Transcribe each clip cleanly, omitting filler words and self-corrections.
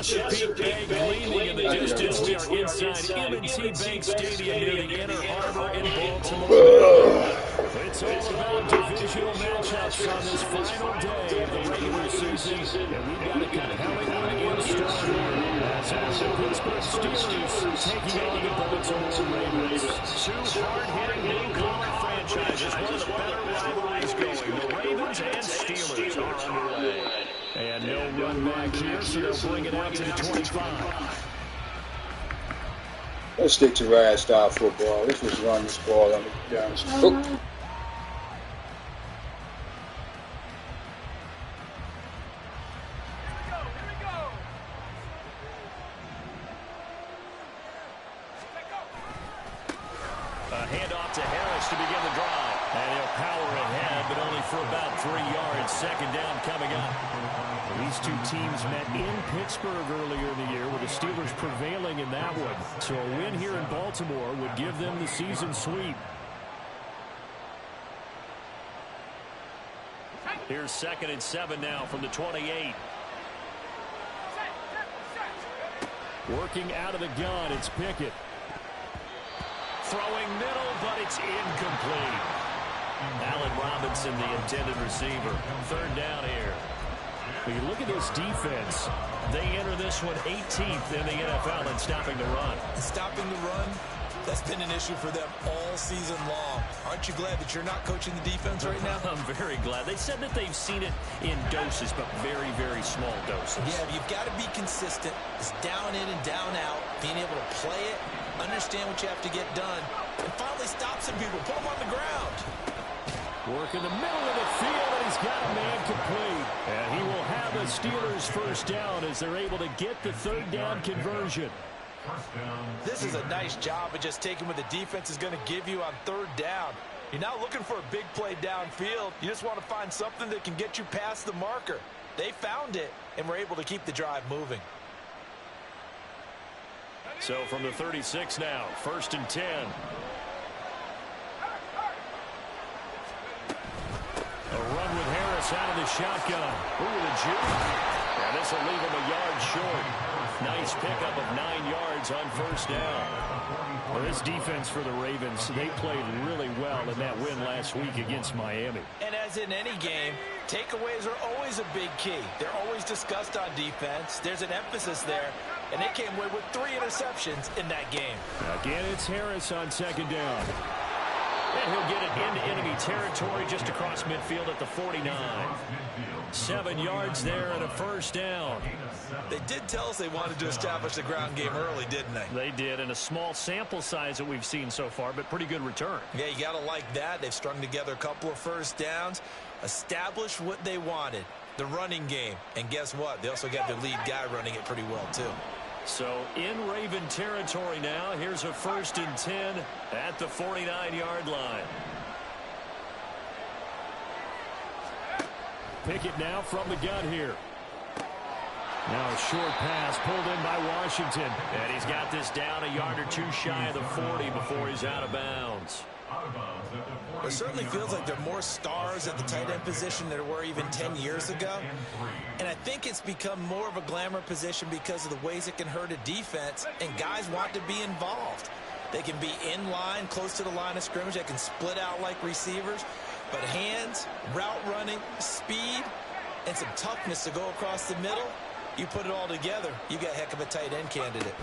Chesapeake Bay gleaming in the distance. We are inside M&T Bank Stadium near the Inner Harbor in Baltimore. It's all about divisional matchups on this final day of the regular season. And we've got a compelling one in store here. As the Pittsburgh Steelers taking on the Baltimore Ravens. Two hard-hitting blue-collar franchises. One of the better rivalries going. The Ravens and Steelers are underway. And no run back here, so they'll bring it out to the 25. Let's stick to ride style football. Let's just run this ball down the street. Handoff to Harris to begin the drive. And he'll power ahead, but only for about 3 yards. Second down coming up. These two teams met in Pittsburgh earlier in the year, with the Steelers prevailing in that one. So a win here in Baltimore would give them the season sweep. Here's 2nd and 7 now from the 28. Working out of the gun, it's Pickett. Throwing middle, but it's incomplete. Allen Robinson, the intended receiver. 3rd down here. When you look at this defense, they enter this one 18th in the NFL in stopping the run. Stopping the run, that's been an issue for them all season long. Aren't you glad that you're not coaching the defense right now? I'm very glad. They said that they've seen it in doses, but very, very small doses. Yeah, you've got to be consistent. It's down in and down out, being able to play it, understand what you have to get done, and finally stop some people, put them on the ground. Work in the middle of the field, and he's got a man complete. And he will have the Steelers first down as they're able to get the 3rd down conversion. This is a nice job of just taking what the defense is going to give you on 3rd down. You're not looking for a big play downfield. You just want to find something that can get you past the marker. They found it and were able to keep the drive moving. So from the 36 now, 1st and 10. A run with Harris out of the shotgun. Ooh, the juke. And this will leave him a yard short. Nice pickup of 9 yards on 1st down. Well, this defense for the Ravens, they played really well in that win last week against Miami. And as in any game, takeaways are always a big key. They're always discussed on defense. There's an emphasis there, and they came away with 3 interceptions in that game. Again, it's Harris on 2nd down. And he'll get it into enemy territory just across midfield at the 49. 7 yards there and a 1st down. They did tell us they wanted to establish the ground game early, didn't they? They did, and a small sample size that we've seen so far, but pretty good return. Yeah, you got to like that. They've strung together a couple of 1st downs, established what they wanted, the running game. And guess what? They also got their lead guy running it pretty well, too. So in Raven territory now. Here's a 1st and 10 at the 49-yard line. Pickett now from the gun here. Now a short pass pulled in by Washington. And he's got this down a yard or 2 shy of the 40 before he's out of bounds. It certainly feels like there are more stars at the tight end position than there were even 10 years ago. And I think it's become more of a glamour position because of the ways it can hurt a defense, and guys want to be involved. They can be in line, close to the line of scrimmage. They can split out like receivers. But hands, route running, speed, and some toughness to go across the middle, you put it all together, you got a heck of a tight end candidate.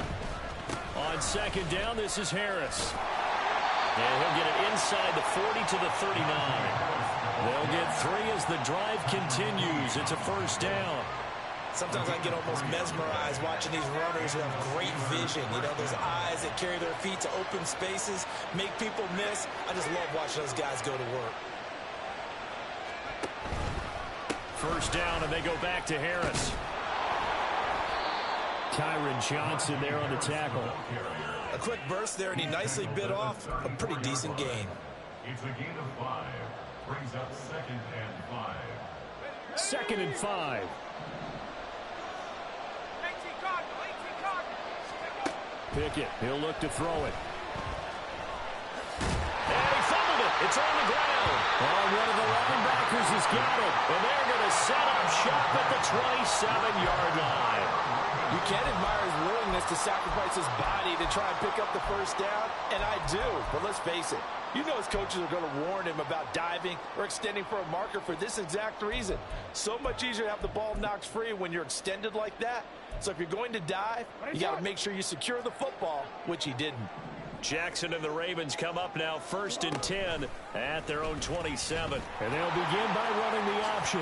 On 2nd down, this is Harris. And he'll get it inside the 40 to the 39. They'll get 3 as the drive continues. It's a 1st down. Sometimes I get almost mesmerized watching these runners who have great vision. You know, those eyes that carry their feet to open spaces, make people miss. I just love watching those guys go to work. 1st down, and they go back to Harris. Kyron Johnson there on the tackle. A quick burst there, and he nicely bit off a pretty decent gain. It's a gain of 5. Brings up 2nd and 5. 2nd and 5. Pickett, he'll look to throw it. And he fumbled it. It's on the ground. Oh, one of the linebackers has got it. And they're going to set up shop at the 27-yard line. You can admire his willingness to sacrifice his body to try and pick up the first down, and I do. But let's face it, you know his coaches are going to warn him about diving or extending for a marker for this exact reason. So much easier to have the ball knocked free when you're extended like that. So if you're going to dive, you got to make sure you secure the football, which he didn't. Jackson and the Ravens come up now 1st and 10 at their own 27. And they'll begin by running the option.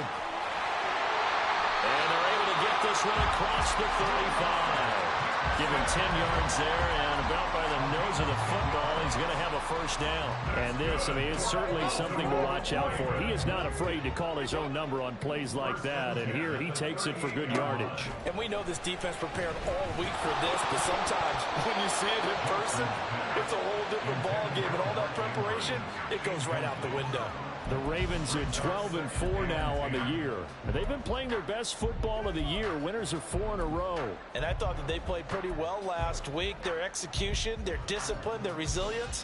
And they're able to get this one across the 35. Give him 10 yards there, and about by the nose of the football, he's going to have a first down. And this, I mean, it's certainly something to watch out for. He is not afraid to call his own number on plays like that, and here he takes it for good yardage. And we know this defense prepared all week for this, but sometimes when you see it in person, it's a whole different ball game, and all that preparation, it goes right out the window. The Ravens are 12-4 now on the year. They've been playing their best football of the year. Winners are 4 in a row. And I thought that they played pretty well last week. Their execution, their discipline, their resilience,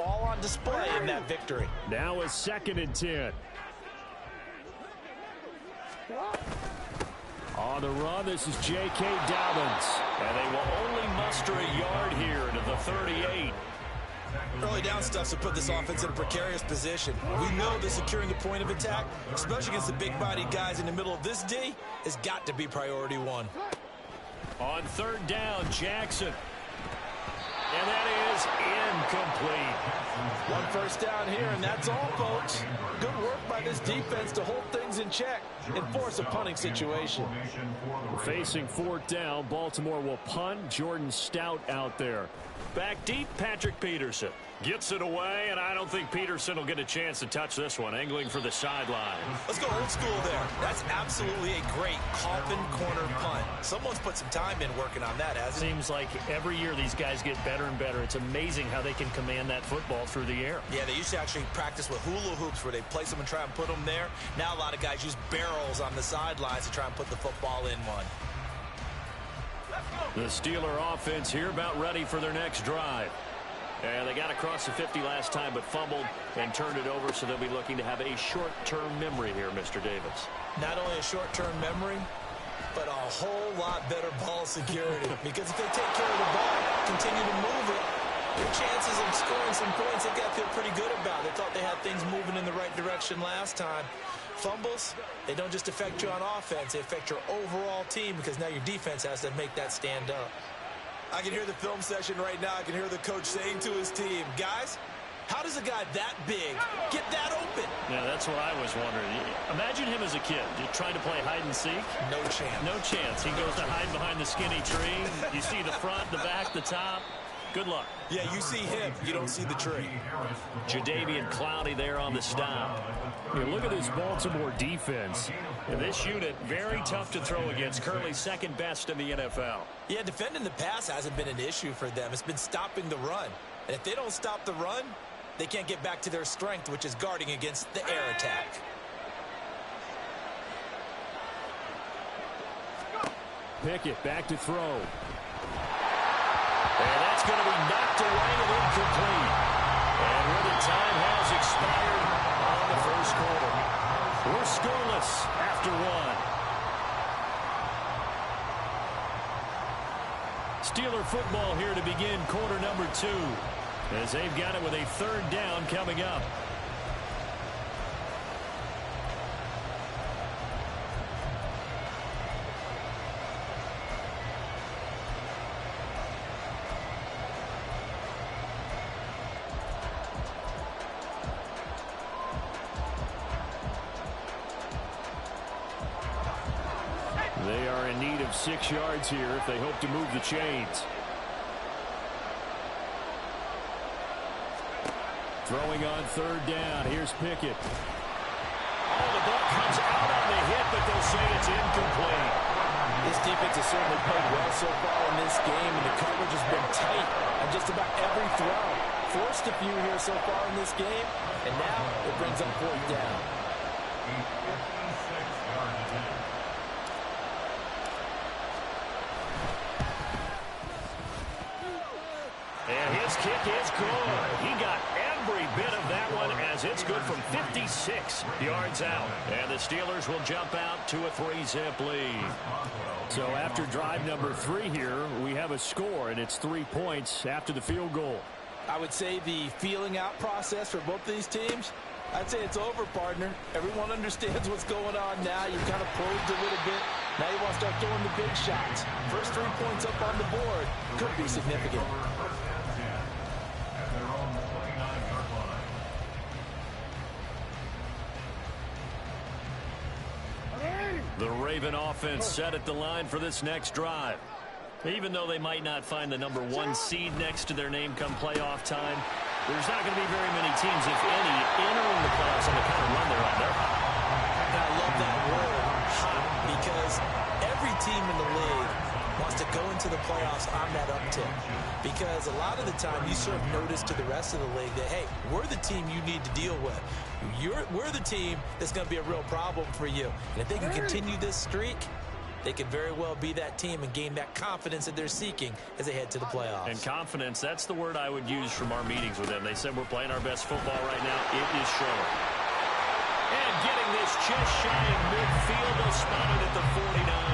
all on display in that victory. Now a 2nd and 10. On the run, this is J.K. Dobbins. And they will only muster a yard here to the 38. Early down stuff to put this offense in a precarious position. We know that securing the point of attack, especially against the big-bodied guys in the middle of this D, has got to be priority one. On 3rd down, Jackson. And that is incomplete. One first down here, and that's all, folks. Good work by this defense to hold things in check and force a punting situation. Facing 4th down, Baltimore will punt. Jordan Stout out there. Back deep, Patrick Peterson. Gets it away, and I don't think Peterson will get a chance to touch this one. Angling for the sideline. Let's go old school there. That's absolutely a great coffin corner punt. Someone's put some time in working on that, hasn't it? Seems like every year these guys get better and better. It's amazing how they can command that football through the air. Yeah, they used to actually practice with hula hoops where they place them and try and put them there. Now a lot of guys use barrels on the sidelines to try and put the football in one. The Steeler offense here about ready for their next drive. And they got across the 50 last time but fumbled and turned it over, so they'll be looking to have a short-term memory here, Mr. Davis. Not only a short-term memory, but a whole lot better ball security. Because if they take care of the ball, continue to move it, their chances of scoring some points, they got to feel pretty good about. They thought they had things moving in the right direction last time. Fumbles, they don't just affect you on offense, they affect your overall team because now your defense has to make that stand up. I can hear the film session right now. I can hear the coach saying to his team, guys, how does a guy that big get that open? Yeah, that's what I was wondering. Imagine him as a kid, just trying to play hide and seek. No chance. No chance. He goes to hide behind the skinny tree. You see the front, the back, the top. Good luck. Yeah, you see him. You don't see the tree. Jadeveon Clowney there on the stop. Yeah, look at this Baltimore defense. And this unit, very tough to throw against. Currently second best in the NFL. Yeah, defending the pass hasn't been an issue for them. It's been stopping the run. And if they don't stop the run, they can't get back to their strength, which is guarding against the air attack. Pickett back to throw. And that's going to be knocked away and incomplete. And where the time has expired on the first quarter. We're scoreless after one. Steeler football here to begin quarter number 2. As they've got it with a 3rd down coming up. They are in need of 6 yards here if they hope to move the chains. Throwing on 3rd down. Here's Pickett. Oh, the ball comes out on the hit, but they'll say it's incomplete. This defense has certainly played well so far in this game, and the coverage has been tight on just about every throw. Forced a few here so far in this game, and now it brings up 4th down. And his kick is good. He got every bit of that one as it's good from 56 yards out. And the Steelers will jump out to a 3-zip lead. So after drive number 3 here, we have a score, and it's 3 points after the field goal. I would say the feeling out process for both these teams, I'd say it's over, partner. Everyone understands what's going on now. You've kind of probed a little bit. Now you want to start throwing the big shots. First 3 points up on the board could be significant. The Raven offense set at the line for this next drive. Even though they might not find the number 1 seed next to their name come playoff time, there's not going to be very many teams, if any, entering the playoffs on the kind of run they're on. They're hot. And I love that word, hot, because every team in the league wants to go into the playoffs on that uptick. Because a lot of the time you serve notice to the rest of the league that, hey, we're the team you need to deal with. We're the team that's going to be a real problem for you. And if they can continue this streak, they could very well be that team and gain that confidence that they're seeking as they head to the playoffs. And confidence, that's the word I would use from our meetings with them. They said we're playing our best football right now. It is showing. And getting this just shy of midfield, they'll spot it at the 49.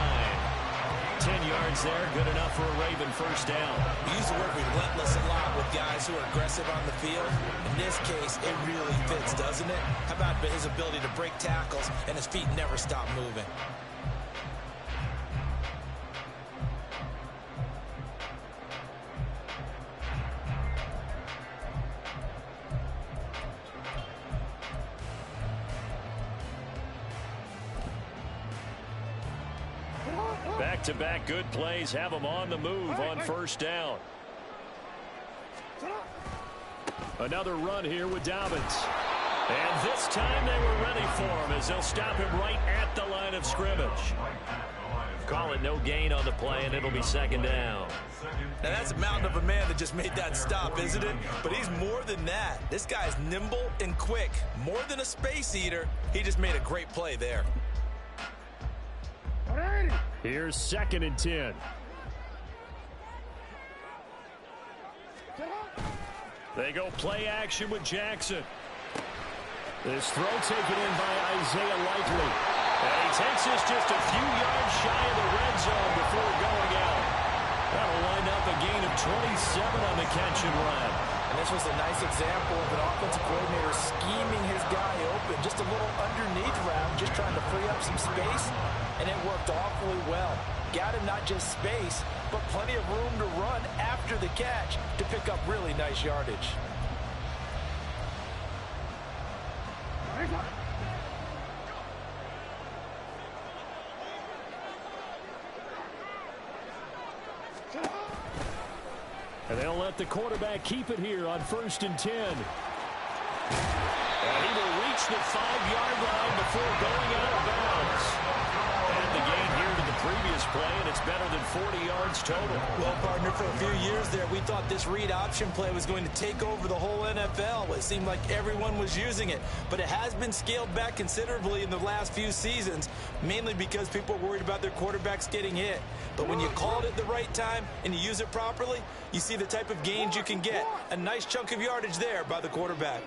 10 yards there, good enough for a Raven first down. We use the word relentless a lot with guys who are aggressive on the field. In this case, it really fits, doesn't it? How about his ability to break tackles and his feet never stop moving? Back-to-back good plays have them on the move on first down. Another run here with Dobbins. And this time they were ready for him as they'll stop him right at the line of scrimmage. Call it no gain on the play, and it'll be second down. Now that's a mountain of a man that just made that stop, isn't it? But he's more than that. This guy's nimble and quick. More than a space eater, he just made a great play there. Here's 2nd and 10. They go play action with Jackson. This throw taken in by Isaiah Likely. And he takes this just a few yards shy of the red zone before going out. That'll wind up a gain of 27 on the catch and run. And this was a nice example of an offensive coordinator scheming his guy open. Just a little underneath route, just trying to free up some space. And it worked awfully well. Got him not just space, but plenty of room to run after the catch to pick up really nice yardage. And they'll let the quarterback keep it here on 1st and 10. And he will reach the 5-yard line before going out of bounds. And the gain here to the previous play, and it's better than 40 yards total. Well, partner, for a few years there, we thought this read option play was going to take over the whole NFL. It seemed like everyone was using it. But it has been scaled back considerably in the last few seasons, mainly because people are worried about their quarterbacks getting hit. But when you call it at the right time and you use it properly, you see the type of gains you can get. A nice chunk of yardage there by the quarterback.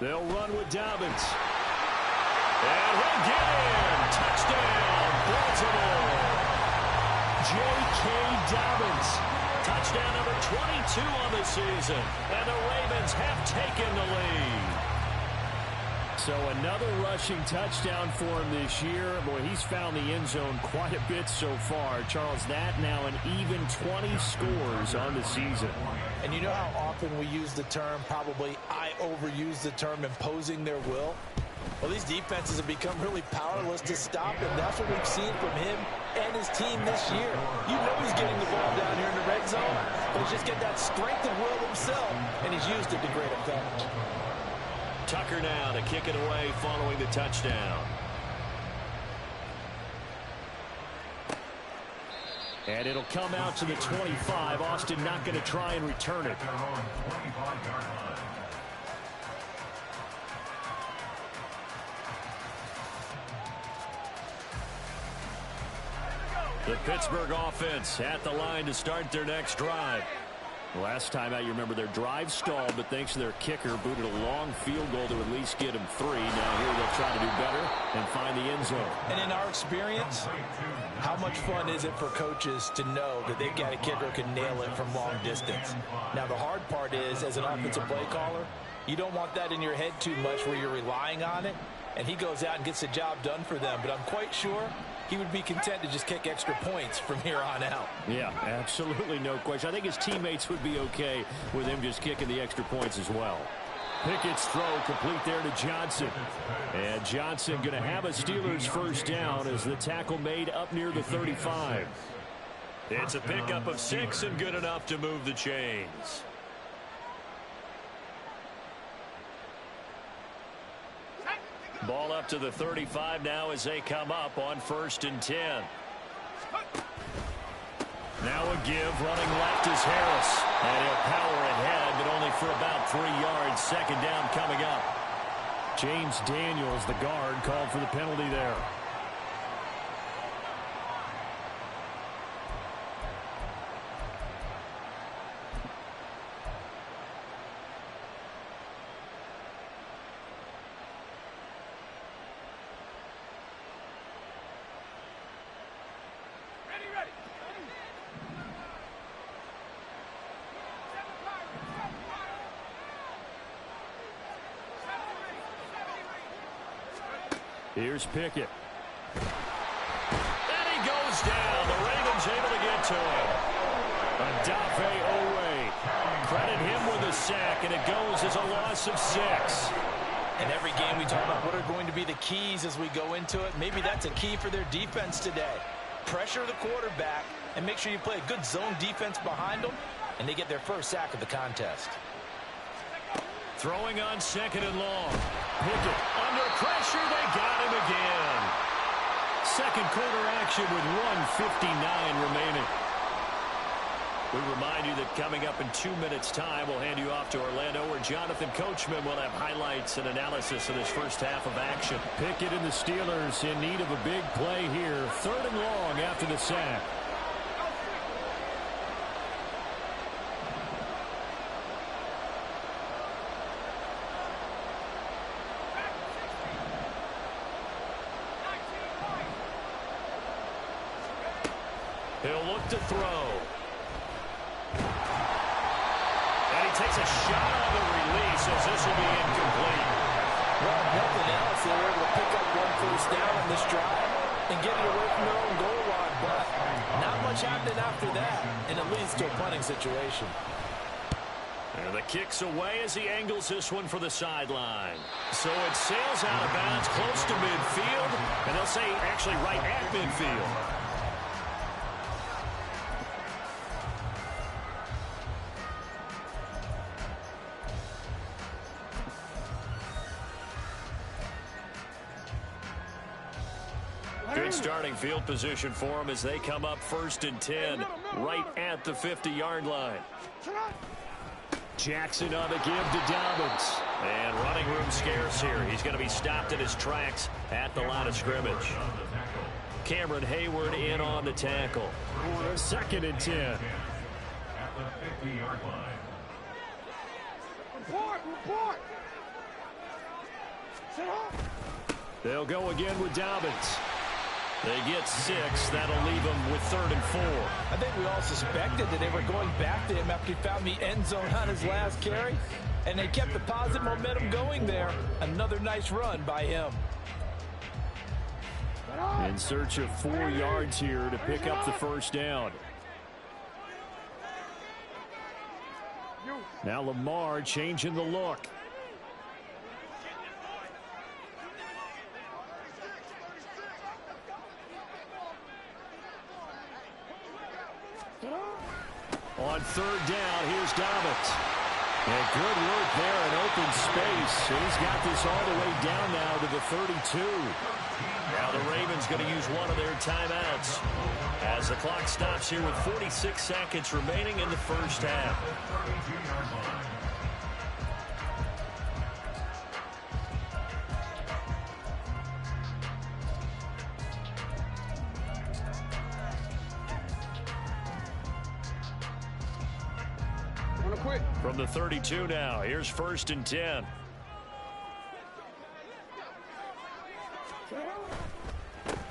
They'll run with Dobbins. And he'll get in. Touchdown, Baltimore. J.K. Dobbins. Touchdown number 22 on the season. And the Ravens have taken the lead. So another rushing touchdown for him this year. Boy, he's found the end zone quite a bit so far. Charles, that now an even 20 scores on the season. And you know how often we use the term, probably I overuse the term, imposing their will? Well, these defenses have become really powerless to stop him. That's what we've seen from him and his team this year. You know he's getting the ball down here in the red zone, but he's just got that strength of will himself, and he's used it to great effect. Tucker now to kick it away following the touchdown. And it'll come out to the 25. Austin not going to try and return it. The Pittsburgh offense at the line to start their next drive. Last time out, you remember their drive stalled, but thanks to their kicker, booted a long field goal to at least get them 3. Now here they'll try to do better and find the end zone. And in our experience, how much fun is it for coaches to know that they've got a kicker who can nail it from long distance? Now, the hard part is, as an offensive play caller, you don't want that in your head too much where you're relying on it, and he goes out and gets the job done for them. But I'm quite sure he would be content to just kick extra points from here on out. Yeah, absolutely no question. I think his teammates would be okay with him just kicking the extra points as well. Pickett's throw complete there to Johnson. And Johnson going to have a Steelers first down as the tackle made up near the 35. It's a pickup of 6 and good enough to move the chains. Ball up to the 35 now as they come up on 1st and 10. Now a give, running left is Harris. And he'll power ahead, but only for about 3 yards. 2nd down coming up. James Daniels, the guard, called for the penalty there. Here's Pickett. And he goes down. The Ravens able to get to him. Odafe Oweh. Credit him with a sack, and it goes as a loss of 6. In every game we talk about what are going to be the keys as we go into it. Maybe that's a key for their defense today. Pressure the quarterback and make sure you play a good zone defense behind them, and they get their first sack of the contest. Throwing on 2nd and long. Pickett under pressure. They got him again. 2nd quarter action with 1:59 remaining. We remind you that coming up in 2 minutes' time, we'll hand you off to Orlando, where Jonathan Coachman will have highlights and analysis of this first half of action. Pickett and the Steelers in need of a big play here. 3rd and long after the sack. He'll look to throw. And he takes a shot on the release as this will be incomplete. Well, nothing else. They were able to pick up 1 first down on this drive and get it away from their own goal line. But not much happened after that, and it leads to a punting situation. And the kick's away as he angles this one for the sideline. So it sails out of bounds close to midfield, and they'll say actually right at midfield. Good starting field position for them as they come up 1st and 10, right at the 50-yard line. Jackson on the give to Dobbins. And running room scarce here. He's going to be stopped in his tracks at the line of scrimmage. Cameron Hayward in on the tackle. 2nd and 10. At the 50-yard line. Report! Sit up! They'll go again with Dobbins. They get 6. That'll leave them with 3rd and 4. I think we all suspected that they were going back to him after he found the end zone on his last carry, and they kept the positive momentum going there. Another nice run by him. In search of 4 yards here to pick up the first down. Now Lamar changing the look. On 3rd down, here's Dobbins. And good work there in open space. He's got this all the way down now to the 32. Now the Ravens going to use one of their timeouts as the clock stops here with 46 seconds remaining in the first half. quick. From the 32 now, here's 1st and 10.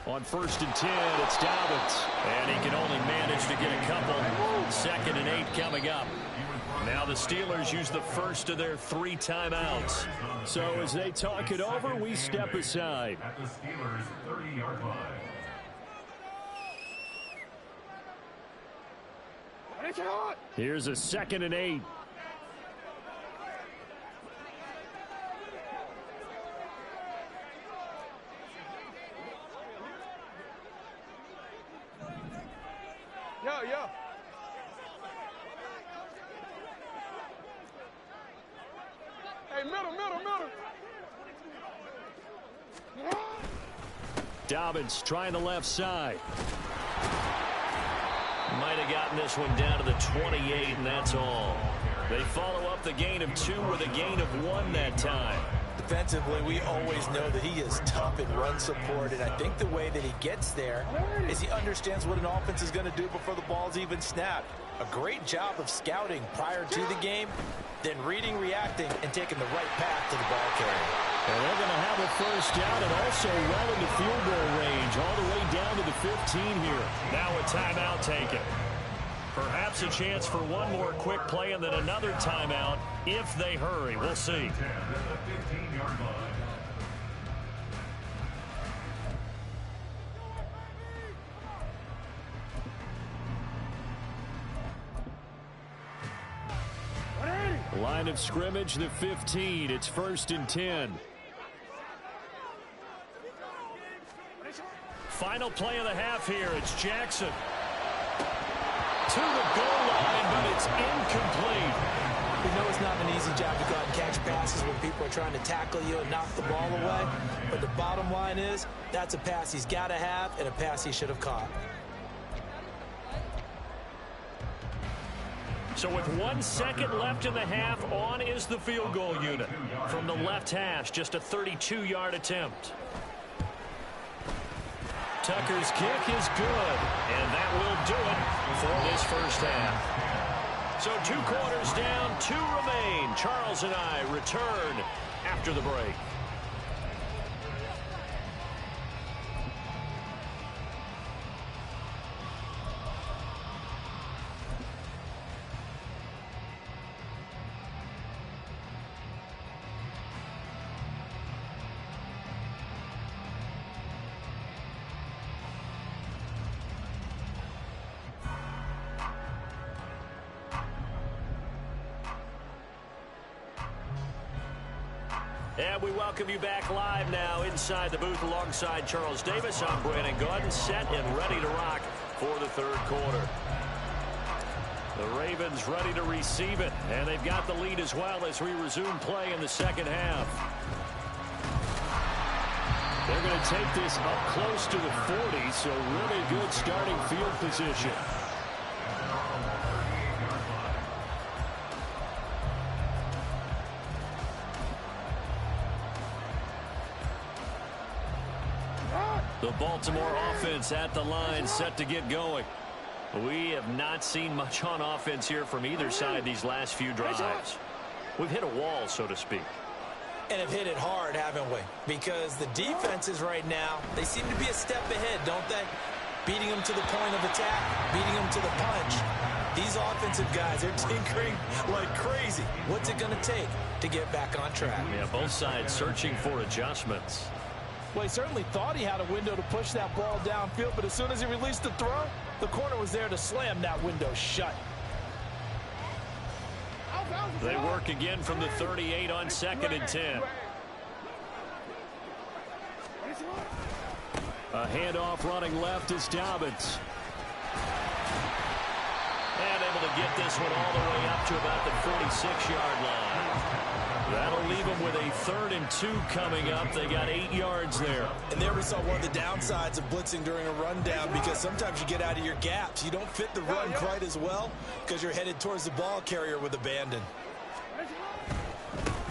On 1st and 10, it's Dobbins. And he can only manage to get a couple. 2nd and 8 coming up. Now the Steelers use the first of their 3 timeouts. So as they talk it over, we step aside. At the Steelers' 30-yard line. Here's a 2nd and 8. Yo. Hey, middle. Dobbins trying the left side. Might have gotten this one down to the 28, and that's all. They follow up the gain of 2 with a gain of 1 that time. Defensively, we always know that he is tough in run support, and I think the way that he gets there is he understands what an offense is going to do before the ball's even snapped. A great job of scouting prior to the game, then reading, reacting, and taking the right path to the ball carrier. And they're going to have a first down and also well into field goal range, all the way down to the 15 here. Now a timeout taken. Perhaps a chance for one more quick play and then another timeout if they hurry. We'll see. 10 at the 15-yard line. Line of scrimmage, the 15. It's 1st and 10. Final play of the half here. It's Jackson. To the goal line, but it's incomplete. We know it's not an easy job to go out and catch passes when people are trying to tackle you and knock the ball away. But the bottom line is, that's a pass he's got to have and a pass he should have caught. So with 1 second left in the half, on is the field goal unit. From the left hash, just a 32-yard attempt. Tucker's kick is good, and that will do it for this first half. So 2 quarters down, 2 remain. Charles and I return after the break. And we welcome you back live now inside the booth alongside Charles Davis. I'm Brandon Gaudin, set and ready to rock for the 3rd quarter. The Ravens ready to receive it, and they've got the lead as well as we resume play in the 2nd half. They're going to take this up close to the 40, so really good starting field position. The Baltimore offense at the line, set to get going. We have not seen much on offense here from either side these last few drives. We've hit a wall, so to speak. And have hit it hard, haven't we? Because the defenses right now, they seem to be a step ahead, don't they? Beating them to the point of attack, beating them to the punch. These offensive guys, they're tinkering like crazy. What's it going to take to get back on track? Yeah, both sides searching for adjustments. Well, he certainly thought he had a window to push that ball downfield, but as soon as he released the throw, the corner was there to slam that window shut. They work again from the 38 on 2nd and 10. A handoff running left is Dobbins. And able to get this one all the way up to about the 46-yard line. That'll leave them with a 3rd and 2 coming up. They got 8 yards there. And there we saw one of the downsides of blitzing during a rundown, because sometimes you get out of your gaps. You don't fit the run quite as well because you're headed towards the ball carrier with abandon.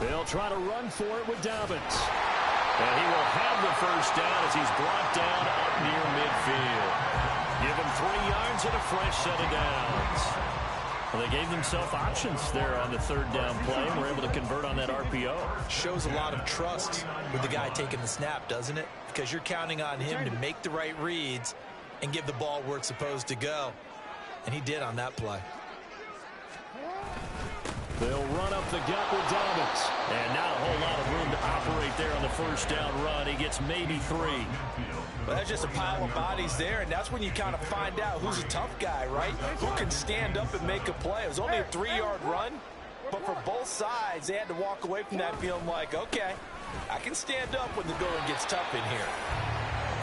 They'll try to run for it with Dobbins. And he will have the first down as he's brought down up near midfield. Give him 3 yards and a fresh set of downs. Well, they gave themselves options there on the third down play and were able to convert on that RPO. Shows a lot of trust with the guy taking the snap, doesn't it? Because you're counting on him to make the right reads and give the ball where it's supposed to go. And he did on that play. They'll run up the gut with Dobbins. And not a whole lot of room to operate there on the first down run. He gets maybe 3. Well, that's just a pile of bodies there, and that's when you kind of find out who's a tough guy, right? Who can stand up and make a play. It was only a 3-yard run, but for both sides, they had to walk away from that feeling like, okay, I can stand up when the going gets tough in here.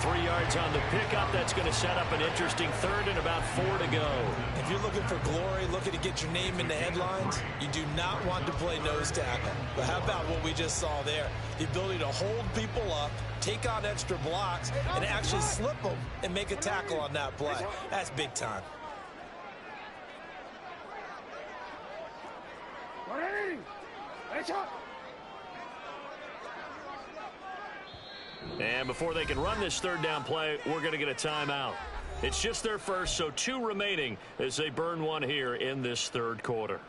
3 yards on the pickup. That's going to set up an interesting third and about 4 to go. If you're looking for glory, looking to get your name in the headlines, you do not want to play nose tackle. But how about what we just saw there? The ability to hold people up, take on extra blocks, and actually slip them and make a tackle on that play. That's big time. And before they can run this third down play, we're going to get a timeout. It's just their first, so 2 remaining as they burn one here in this third quarter.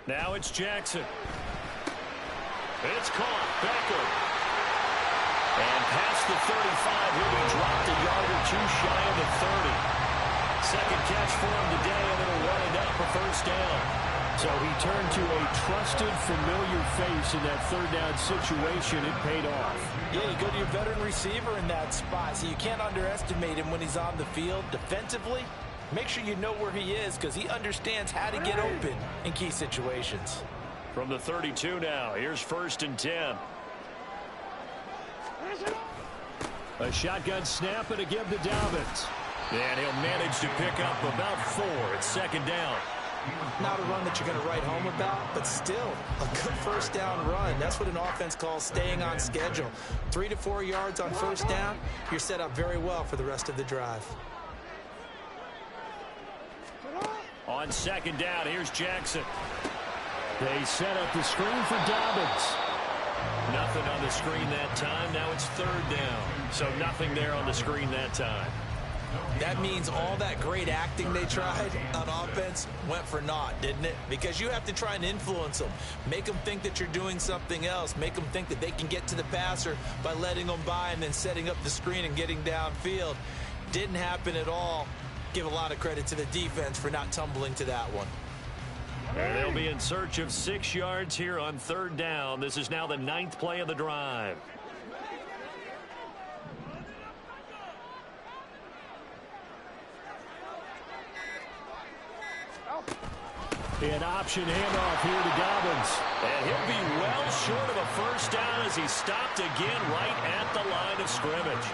Now it's Jackson. It's caught. Becker. And past the 35, he'll be dropped a yard or 2 shy of the 30. Second catch for him today, and it'll run it up a first down. So he turned to a trusted, familiar face in that third down situation. It paid off. Yeah, you go to your veteran receiver in that spot, so you can't underestimate him when he's on the field defensively. Make sure you know where he is because he understands how to get open in key situations. From the 32 now, here's 1st and 10. A shotgun snap and a give to Dobbins. And he'll manage to pick up about 4 at second down. Not a run that you're going to write home about, but still a good first down run. That's what an offense calls staying on schedule. 3 to 4 yards on first down, you're set up very well for the rest of the drive. On second down, here's Jackson. They set up the screen for Dobbins. Nothing on the screen that time. Now it's 3rd down. So nothing there on the screen that time. That means all that great acting they tried on offense went for naught, didn't it? Because you have to try and influence them. Make them think that you're doing something else. Make them think that they can get to the passer by letting them by and then setting up the screen and getting downfield. Didn't happen at all. Give a lot of credit to the defense for not tumbling to that one. And they'll be in search of 6 yards here on 3rd down. This is now the 9th play of the drive. An option handoff here to Dobbins. And he'll be well short of a first down as he stopped again right at the line of scrimmage.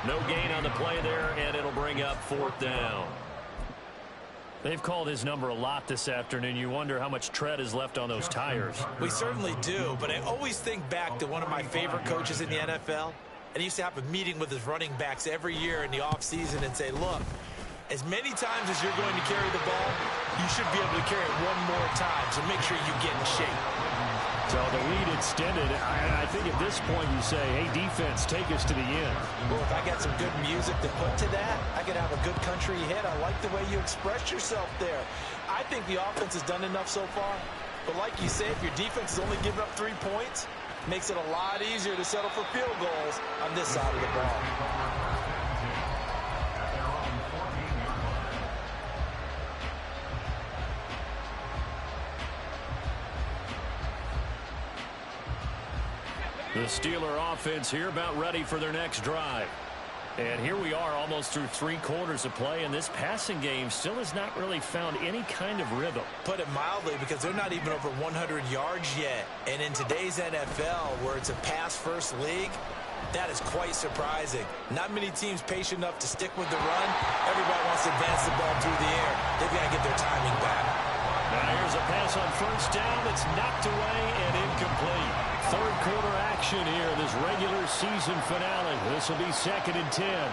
No gain on the play there, and it'll bring up 4th down. They've called his number a lot this afternoon. You wonder how much tread is left on those tires. We certainly do, but I always think back to one of my favorite coaches in the NFL. And he used to have a meeting with his running backs every year in the offseason and say, look, as many times as you're going to carry the ball, you should be able to carry it one more time, so make sure you get in shape. So the lead extended. I think at this point you say, hey, defense, take us to the end. Well, if I got some good music to put to that, I could have a good country hit. I like the way you express yourself there. I think the offense has done enough so far. But like you say, if your defense is only giving up 3 points, it makes it a lot easier to settle for field goals on this side of the ball. The Steeler offense here about ready for their next drive. And here we are almost through 3 quarters of play, and this passing game still has not really found any kind of rhythm. Put it mildly, because they're not even over 100 yards yet. And in today's NFL, where it's a pass-first league, that is quite surprising. Not many teams patient enough to stick with the run. Everybody wants to advance the ball through the air. They've got to get their timing back. Now here's a pass on first down that's knocked away and incomplete. Third quarter action here, this regular season finale. This will be 2nd and 10.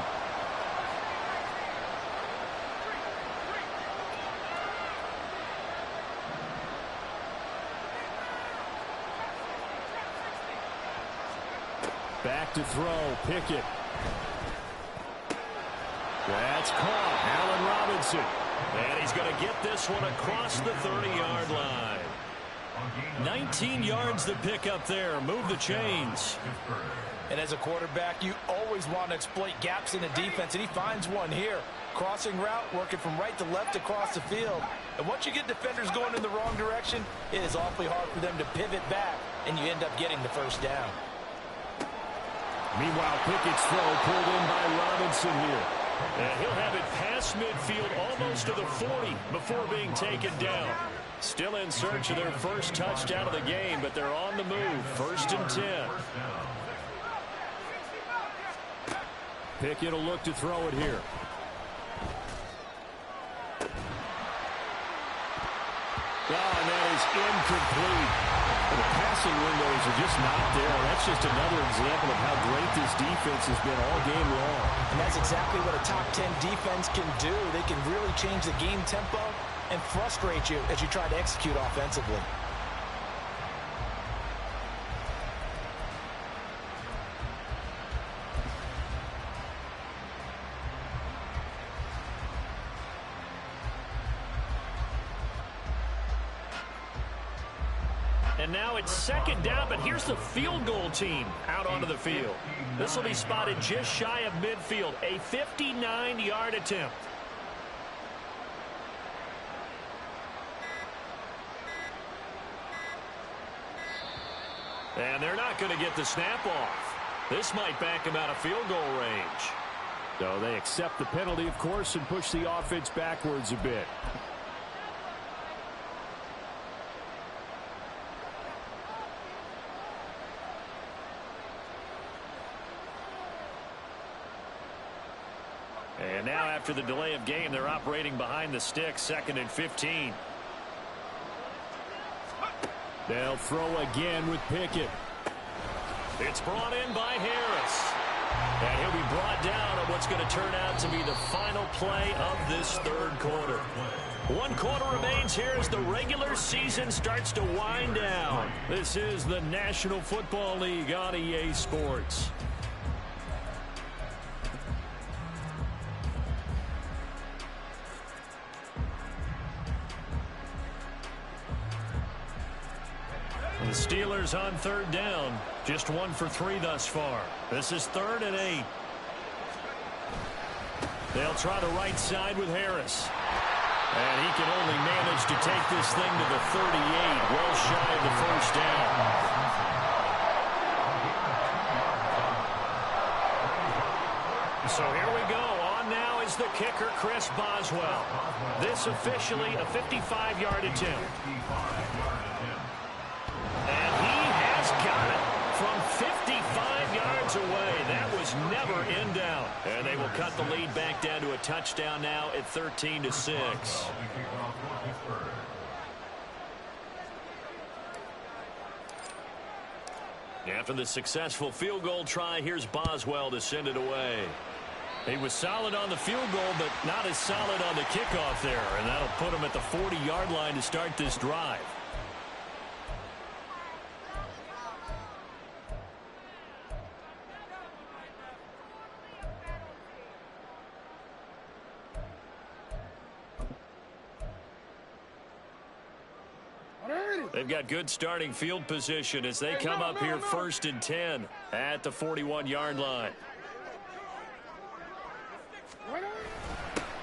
Back to throw, Pickett. That's caught, Allen Robinson. And he's going to get this one across the 30-yard line. 19 yards to pick up there. Move the chains. And as a quarterback, you always want to exploit gaps in the defense, and he finds one here. Crossing route, working from right to left across the field. And once you get defenders going in the wrong direction, it is awfully hard for them to pivot back, and you end up getting the first down. Meanwhile, Pickett's throw pulled in by Robinson here. And he'll have it past midfield almost to the 40 before being taken down. Still in search of their first touchdown of the game, but they're on the move. 1st and 10. Pickett will look to throw it here. And that is incomplete. The passing windows are just not there. That's just another example of how great this defense has been all game long. And that's exactly what a top 10 defense can do. They can really change the game tempo and frustrate you as you try to execute offensively. And now it's 2nd down, but here's the field goal team out onto the field. This will be spotted just shy of midfield, a 59-yard attempt. And they're not going to get the snap off. This might back them out of field goal range. So they accept the penalty, of course, and push the offense backwards a bit. And now after the delay of game, they're operating behind the sticks, 2nd and 15. They'll throw again with Pickett. It's brought in by Harris. And he'll be brought down on what's going to turn out to be the final play of this 3rd quarter. 1 quarter remains here as the regular season starts to wind down. This is the National Football League on EA Sports. The Steelers on 3rd down. Just 1 for 3 thus far. This is 3rd and 8. They'll try the right side with Harris. And he can only manage to take this thing to the 38, well shy of the first down. So here we go. On now is the kicker, Chris Boswell. This officially a 55-yard attempt. And he has got it from 55 yards away. That was never in doubt. And they will cut the lead back down to a touchdown now at 13-6. After the successful field goal try, here's Boswell to send it away. He was solid on the field goal, but not as solid on the kickoff there. And that'll put him at the 40-yard line to start this drive. They've got good starting field position as they come up here 1st and 10 at the 41-yard line.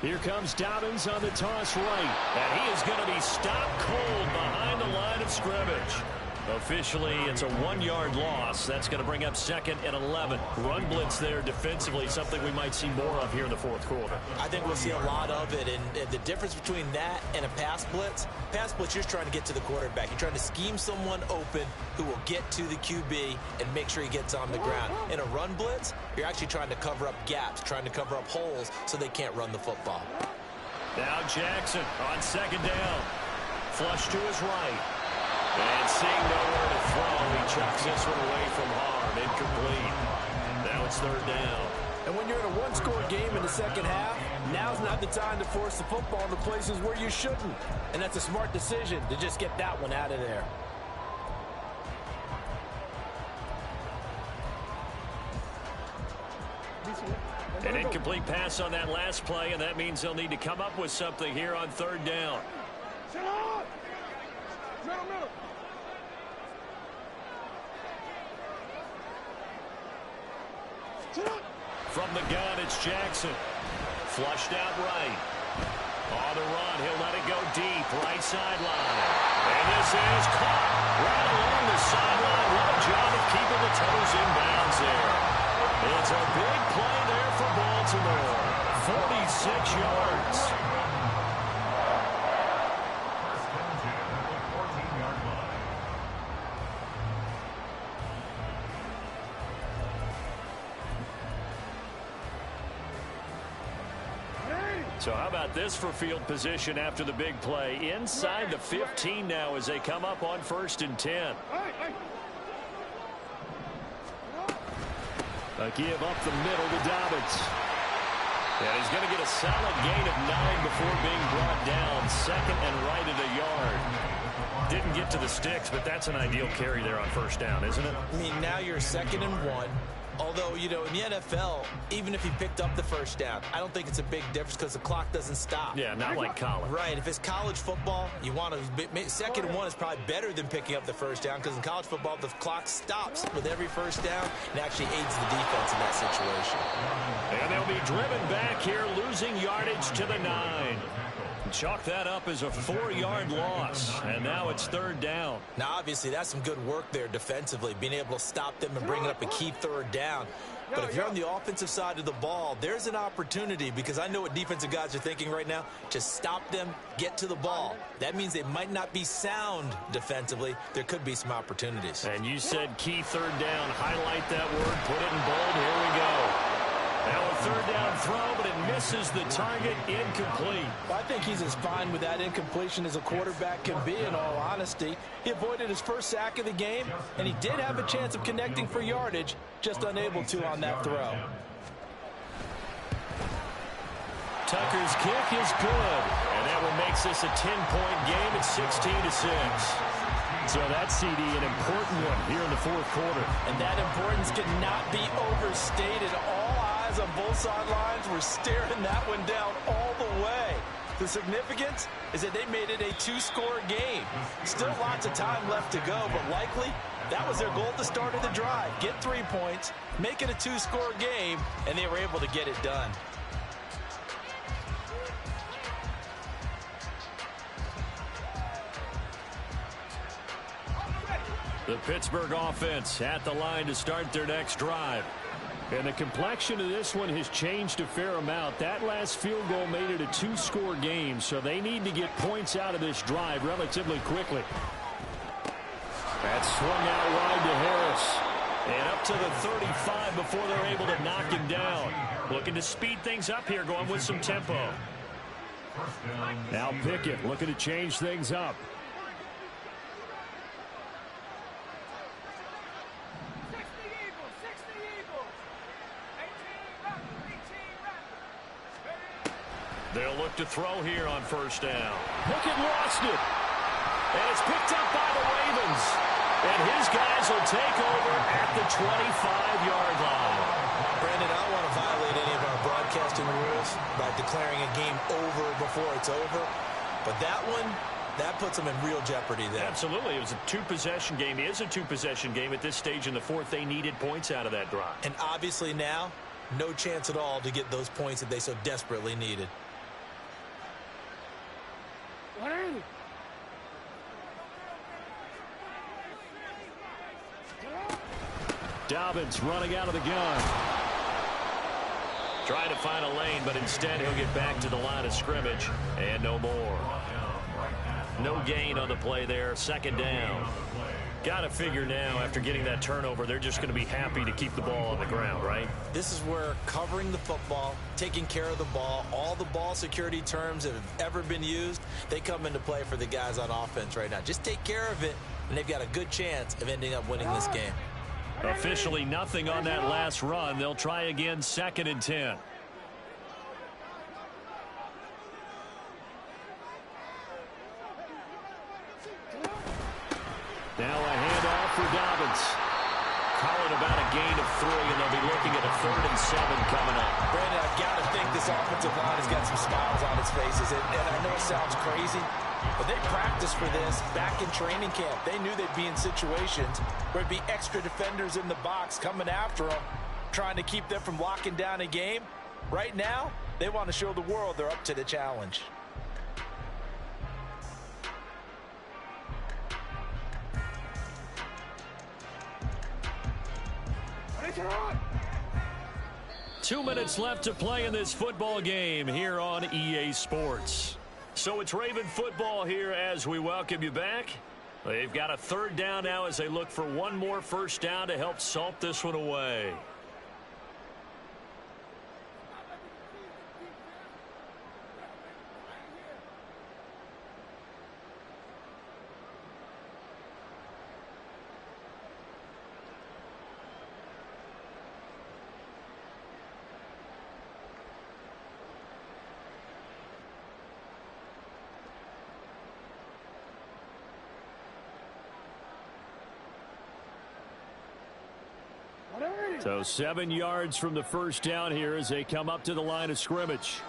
Here comes Dobbins on the toss right. And he is going to be stopped cold behind the line of scrimmage. Officially, it's a 1-yard loss. That's going to bring up 2nd and 11. Run blitz there defensively, something we might see more of here in the 4th quarter. I think we'll see a lot of it, and the difference between that and a pass blitz, you're trying to get to the quarterback. You're trying to scheme someone open who will get to the QB and make sure he gets on the ground. In a run blitz, you're actually trying to cover up gaps, trying to cover up holes so they can't run the football. Now Jackson on 2nd down. Flush to his right. And seeing nowhere to throw, he chucks this one away from harm. Incomplete. Now it's third down. And when you're in a one-score game in the second half, now's not the time to force the football into places where you shouldn't. And that's a smart decision to just get that one out of there. An incomplete pass on that last play, and that means they'll need to come up with something here on third down. From the gun, it's Jackson. Flushed out right. On the run, he'll let it go deep, right sideline. And this is caught right along the sideline. What a job of keeping the toes in bounds there. It's a big play there for Baltimore. 46 yards. First and 10 at the 14-yard line. So how about this for field position after the big play? Inside the 15 now as they come up on 1st and 10. A give up the middle to Dobbins. And he's going to get a solid gain of 9 before being brought down. Second and right at a yard. Didn't get to the sticks, but that's an ideal carry there on first down, isn't it? I mean, now you're 2nd and 1. Although, you know, in the NFL, even if he picked up the first down, I don't think it's a big difference because the clock doesn't stop. Yeah, not like college. Right. If it's college football, you want to 2nd and 1 is probably better than picking up the first down because in college football, the clock stops with every first down and actually aids the defense in that situation. And they'll be driven back here, losing yardage to the 9. Chalk that up as a 4-yard loss, and now it's third down. Now, obviously, that's some good work there defensively, being able to stop them and bring up a key third down. But if you're on the offensive side of the ball, there's an opportunity because I know what defensive guys are thinking right now. Just stop them, get to the ball. That means they might not be sound defensively. There could be some opportunities. And you said key third down. Highlight that word, put it in bold. Here we go. Now a third down throw, but it misses the target. Incomplete. Well, I think he's as fine with that incompletion as a quarterback can be, in all honesty. He avoided his first sack of the game, and he did have a chance of connecting for yardage, just unable to on that throw. Tucker's kick is good, and that one makes this a 10-point game at 16-6. So that CD, an important one here in the fourth quarter. And that importance cannot be overstated. All eyes on both sidelines were staring that one down all the way. The significance is that they made it a 2-score game. Still lots of time left to go, but likely that was their goal at the start of the drive. Get 3 points, make it a 2-score game, and they were able to get it done. The Pittsburgh offense at the line to start their next drive. And the complexion of this one has changed a fair amount. That last field goal made it a 2-score game, so they need to get points out of this drive relatively quickly. That's swung out wide to Harris. And up to the 35 before they're able to knock him down. Looking to speed things up here, going with some tempo. Now Pickett looking to change things up. They'll look to throw here on first down. Pickett lost it. And it's picked up by the Ravens. And his guys will take over at the 25-yard line. Brandon, I don't want to violate any of our broadcasting rules by declaring a game over before it's over. But that one, that puts them in real jeopardy there. Absolutely. It was a 2-possession game. It is a 2-possession game at this stage in the fourth. They needed points out of that drive. And obviously now, no chance at all to get those points that they so desperately needed. Dobbins running out of the gun. Trying to find a lane, but instead he'll get back to the line of scrimmage. And no more. No gain on the play there. Second down. Got to figure now, after getting that turnover, they're just going to be happy to keep the ball on the ground, right? This is where covering the football, taking care of the ball, all the ball security terms that have ever been used, they come into play for the guys on offense right now. Just take care of it, and they've got a good chance of ending up winning this game. Officially nothing on that last run. They'll try again, 2nd and 10. Now a handoff for Dobbins. Call it about a gain of 3, and they'll be looking at a 3rd and 7 coming up. Brandon, I've got to think this offensive line has got some smiles on its faces. And I know it sounds crazy, but they practiced for this back in training camp. They knew they'd be in situations where it'd be extra defenders in the box coming after them, trying to keep them from locking down a game. Right now, they want to show the world they're up to the challenge. Two minutes left to play in this football game here on EA Sports. So it's Raven football here as we welcome you back. They've got a 3rd down now as they look for one more first down to help salt this one away. So 7 yards from the first down here as they come up to the line of scrimmage.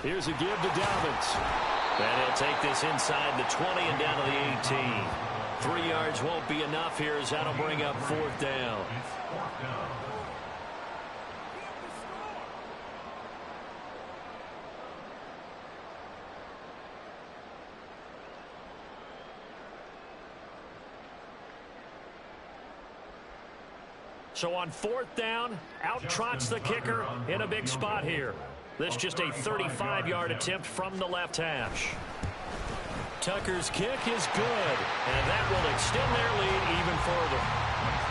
Here's a give to Dobbins. And he'll take this inside the 20 and down to the 18. 3 yards won't be enough here as that'll bring up 4th down. So on 4th down, out trots the kicker in a big spot here. This just a 35-yard attempt from the left hash. Tucker's kick is good, and that will extend their lead even further.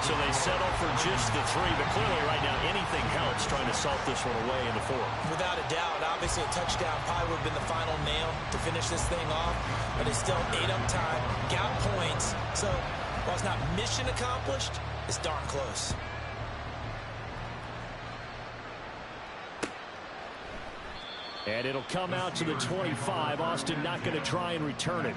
So they settle for just the 3, but clearly right now anything helps trying to salt this one away in the 4th. Without a doubt, obviously a touchdown probably would have been the final nail to finish this thing off, but it's still 8 up time, got points. So while it's not mission accomplished, it's darn close. And it'll come out to the 25. Austin not going to try and return it.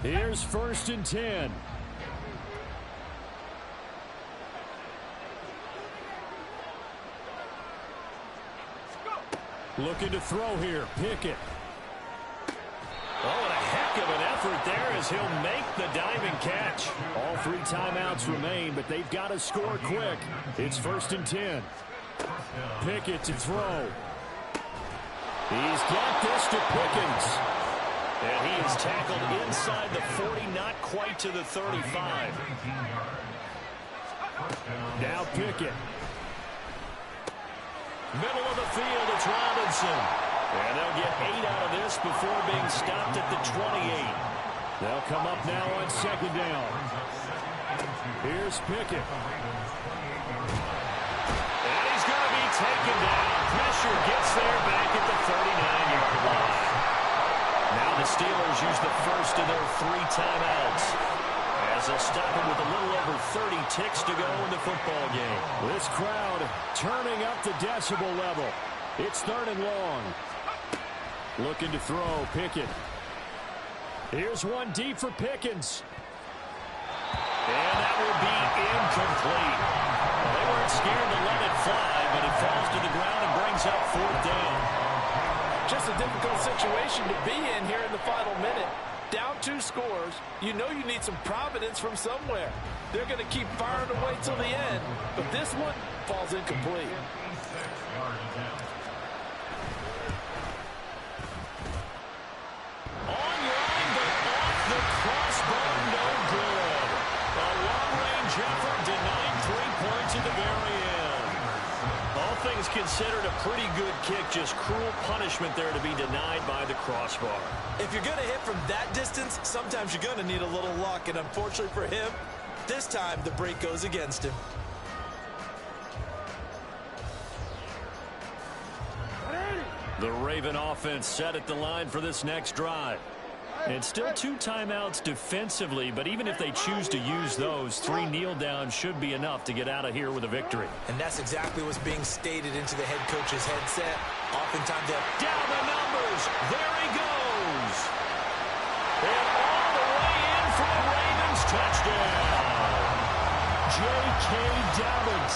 Here's 1st and 10. Looking to throw here. Pickett. Oh, and a heck of an effort there as he'll make the diving catch. All 3 timeouts remain, but they've got to score quick. It's 1st and 10. Pickett to throw. He's got this to Pickens. And he is tackled inside the 40, not quite to the 35. Now Pickett. Middle of the field, it's Robinson. And they'll get 8 out of this before being stopped at the 28. They'll come up now on 2nd down. Here's Pickett. And he's going to be taken down. Pressure gets there back at the 39-yard line. Now the Steelers use the first of their 3 timeouts, as they'll stop him with a little over 30 ticks to go in the football game. This crowd turning up the decibel level. It's 3rd and long. Looking to throw, Pickett. Here's one deep for Pickens. And that will be incomplete. Well, they weren't scared to let it fly, but it falls to the ground and brings up 4th down. Just a difficult situation to be in here in the final minute. Down 2 scores, you know you need some providence from somewhere. They're going to keep firing away till the end, but this one falls incomplete. On line, but off the crossbar, no good. A long-range effort denied 3 points at the very end. All things considered, a pretty good kick, just cruel punishment there to be denied by the crossbar. If you're going to hit from that distance, sometimes you're going to need a little luck, and unfortunately for him, this time the break goes against him. The Raven offense set at the line for this next drive. And still 2 timeouts defensively, but even if they choose to use those, 3 kneel downs should be enough to get out of here with a victory. And that's exactly what's being stated into the head coach's headset. Oftentimes they'll down the numbers. There he goes. And all the way in for the Ravens touchdown. J.K. Dobbins,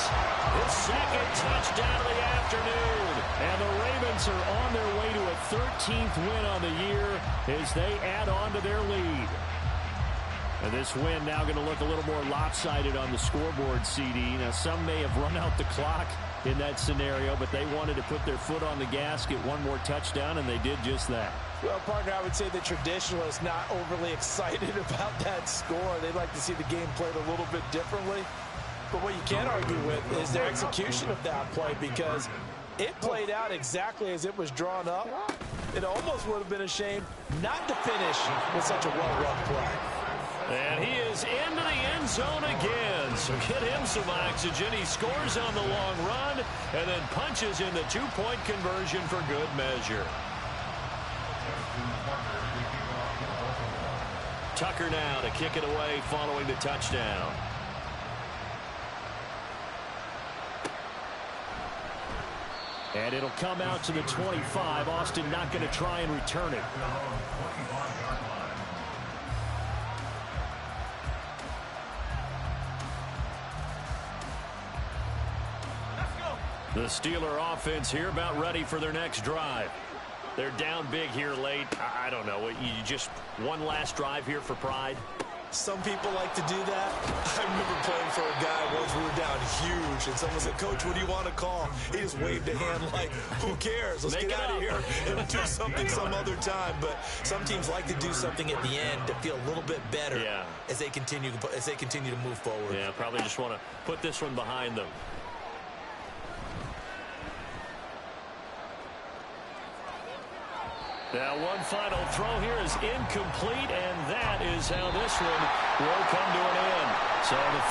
his second touchdown of the afternoon. And the Ravens are on their way to a 13th win on the year as they add on to their lead. And this win now going to look a little more lopsided on the scoreboard, CD. Now, some may have run out the clock in that scenario, but they wanted to put their foot on the gas, get one more touchdown, and they did just that. Well, partner, I would say the traditionalists not overly excited about that score. They'd like to see the game played a little bit differently. But what you can't argue with is their execution of that play, because it played out exactly as it was drawn up. It almost would have been a shame not to finish with such a well-run play. And he is into the end zone again. So get him some oxygen. He scores on the long run and then punches in the 2-point conversion for good measure. Tucker now to kick it away following the touchdown. And it'll come out to the 25. Austin not going to try and return it. The Steeler offense here about ready for their next drive. They're down big here late. I don't know. You just one last drive here for pride? Some people like to do that. I remember playing for a guy once we were down huge, and someone said, "Coach, what do you want to call?" He just waved a hand like, who cares? Let's get out of here and do something some other time. But some teams like to do something at the end to feel a little bit better as they continue to move forward. Yeah, probably just want to put this one behind them. Now one final throw here is incomplete, and that is how this one will come to an end. So the